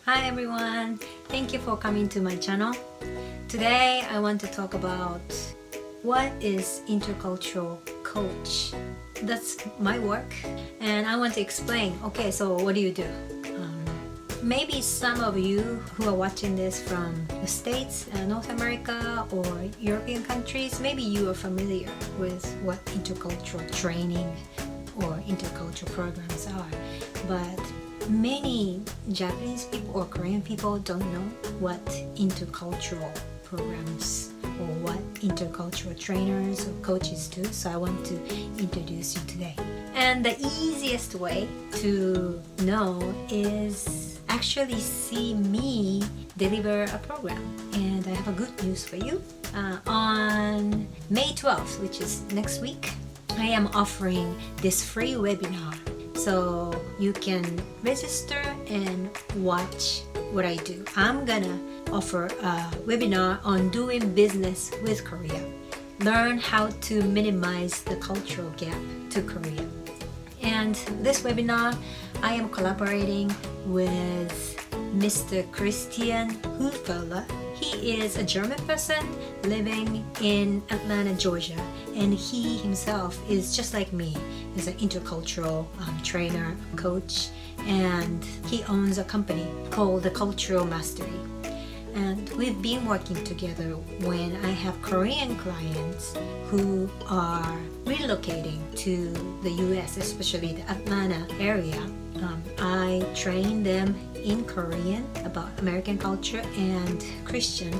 Hi everyone, thank you for coming to my channel. Today I want to talk about what is Intercultural Coach. That's my work and I want to explain. Okay, so what do you do? Maybe some of you who are watching this from the States, North America or European countries, maybe you are familiar with what intercultural training or intercultural programs are, but many Japanese people or Korean people don't know what intercultural programs or what intercultural trainers or coaches do, so I want to introduce you today. And the easiest way to know is actually see me deliver a program. And I have a good news for you. On May 12th, which is next week, I am offering this free webinar. So you can register and watch what I do. I'm gonna offer a webinar on doing business with Korea. Learn how to minimize the cultural gap to Korea. And this webinar, I am collaborating with Mr. Christian Hufela. He is a German person living in Atlanta, Georgia, and he himself is just like me. He's an intercultural trainer, coach, and he owns a company called the Cultural Mastery. And we've been working together when I have Korean clients who are relocating to the US, especially the Atlanta area. I train them in Korean about American culture, and Christian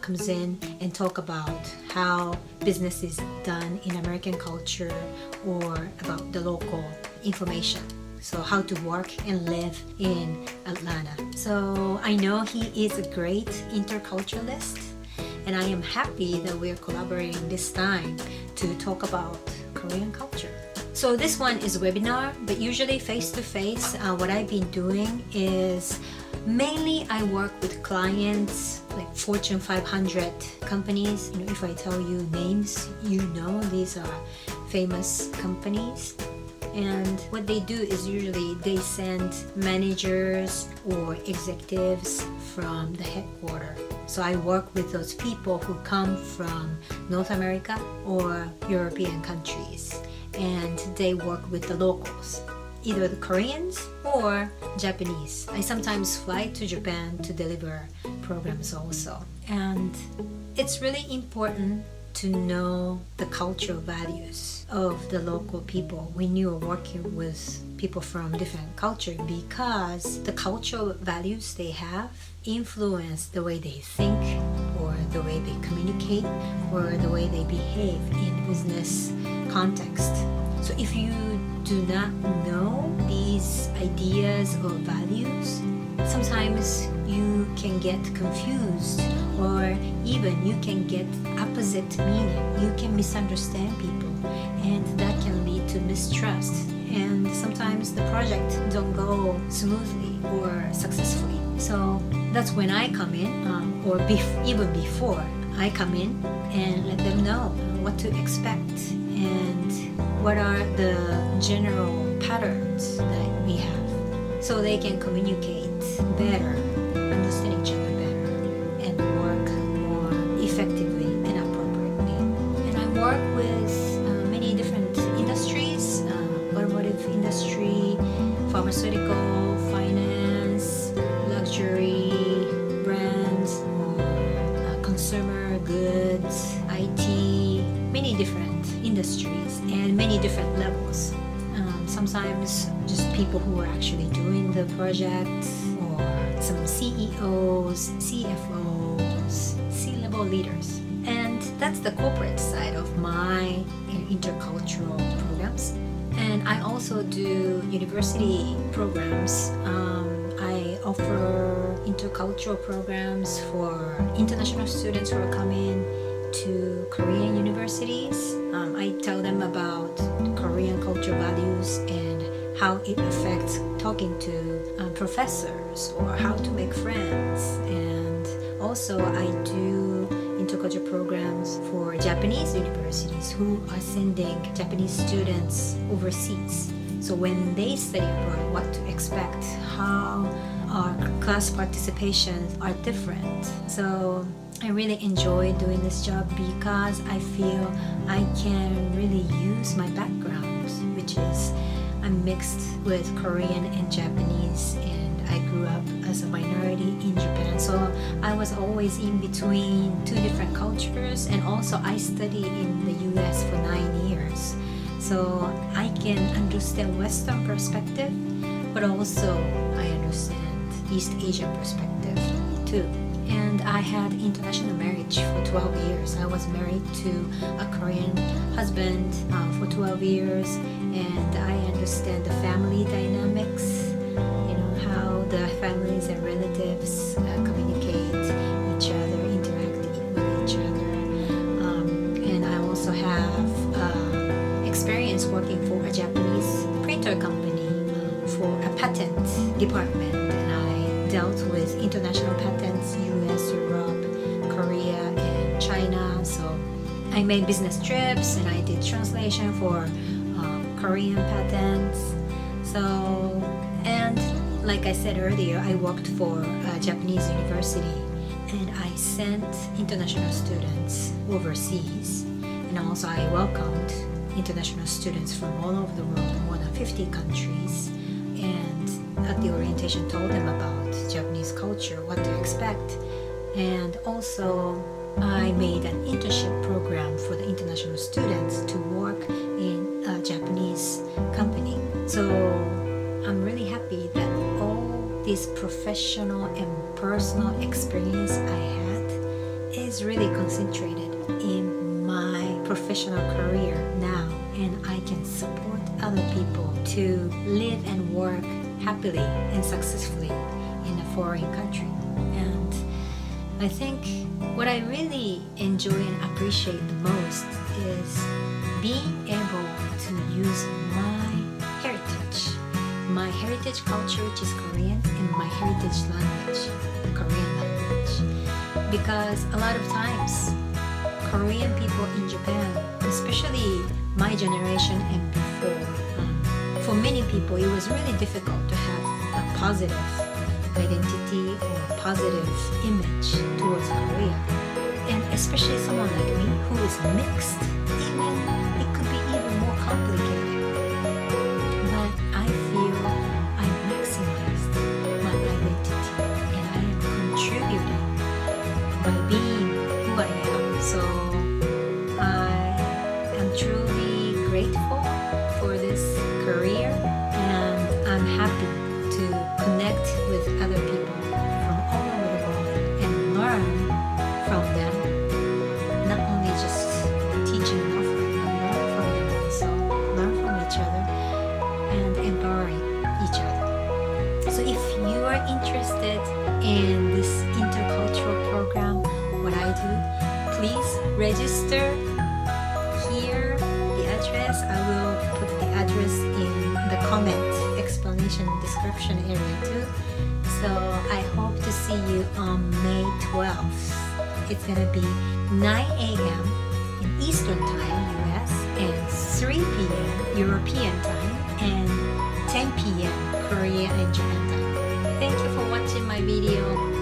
comes in and talk about how business is done in American culture or about the local information. So how to work and live in Atlanta. So I know he is a great interculturalist, and I am happy that we're collaborating this time to talk about Korean culture. So this one is a webinar, but usually face-to-face. What I've been doing is mainly I work with clients like Fortune 500 companies. You know, if I tell you names, you know these are famous companies. And what they do is usually they send managers or executives from the headquarters. So I work with those people who come from North America or European countries, and they work with the locals, either the Koreans or Japanese. I sometimes fly to Japan to deliver programs also. And it's really important to know the cultural values of the local people when you are working with people from different culture, because the cultural values they have influence the way they think or the way they communicate or the way they behave in business context. So if you do not know these ideas or values, sometimes you can get confused, or even you can get opposite meaning. You can misunderstand people, and that can lead to mistrust, and sometimes the project don't go smoothly or successfully. So that's when I come in, or even before I come in, and let them know what to expect and what are the general patterns that we have, so they can communicate better, understand each other better, and work more effectively and appropriately. And I work with many different industries, automotive industry, pharmaceutical, finance, luxury, brands, or consumer goods, IT, many different industries and many different levels. Sometimes just people who are actually doing the project, or some CEOs, CFOs, C-level leaders. And that's the corporate side of my intercultural programs. And I also do university programs. I offer intercultural programs for international students who are coming to Korean universities. I tell them about Korean culture values and how it affects talking to professors, or how to make friends. And also I do intercultural programs for Japanese universities who are sending Japanese students overseas. So when they study abroad, what to expect, how our class participations are different. So I really enjoy doing this job because I feel I can really use my background, which is I'm mixed with Korean and Japanese, and I grew up as a minority in Japan. So I was always in between two different cultures, and also I studied in the US for 9 years. So I can understand Western perspective, but also I understand East Asian perspective too. And I had international marriage for 12 years. I was married to a Korean husband for 12 years, and I understand the family dynamics, how the families and relatives communicate each other, interact with each other. And I also have experience working for a Japanese printer company for a patent department, and I dealt with international patents, US, Europe, Korea, and China. So I made business trips and I did translation for Korean patents. So, and like I said earlier, I worked for a Japanese university, and I sent international students overseas, and also I welcomed international students from all over the world, more than 50 countries, and at the orientation told them about Japanese culture, what to expect. And also I made an internship program for the international students to work in a Japanese company. So I'm really happy that all this professional and personal experience I had is really concentrated in my professional career now, and I can support other people to live and work happily and successfully in a foreign country. And I think what I really enjoy and appreciate the most is being able to use my heritage culture, which is Korean, and my heritage language, Korean language. Because a lot of times, Korean people in Japan, especially my generation and before, for many people it was really difficult to have a positive identity or a positive image towards Korea. And especially someone like me who is mixed, it could be even more complicated. But I feel I maximized my identity and I am contributing by being who I am. So I am truly grateful for this career, and I'm happy to connect with other people from all over the world and learn from them. Not only just teaching and offering, but learn from them also. Learn from each other and empowering each other. So if you are interested in this intercultural program, what I do, please register here. The address, I will put the address in the comment explanation description area too. So I hope to see you on May 12th. It's gonna be 9 a.m. in Eastern Time, US, and 3 p.m. European Time, and 10 p.m. Korea and Japan Time. Thank you for watching my video.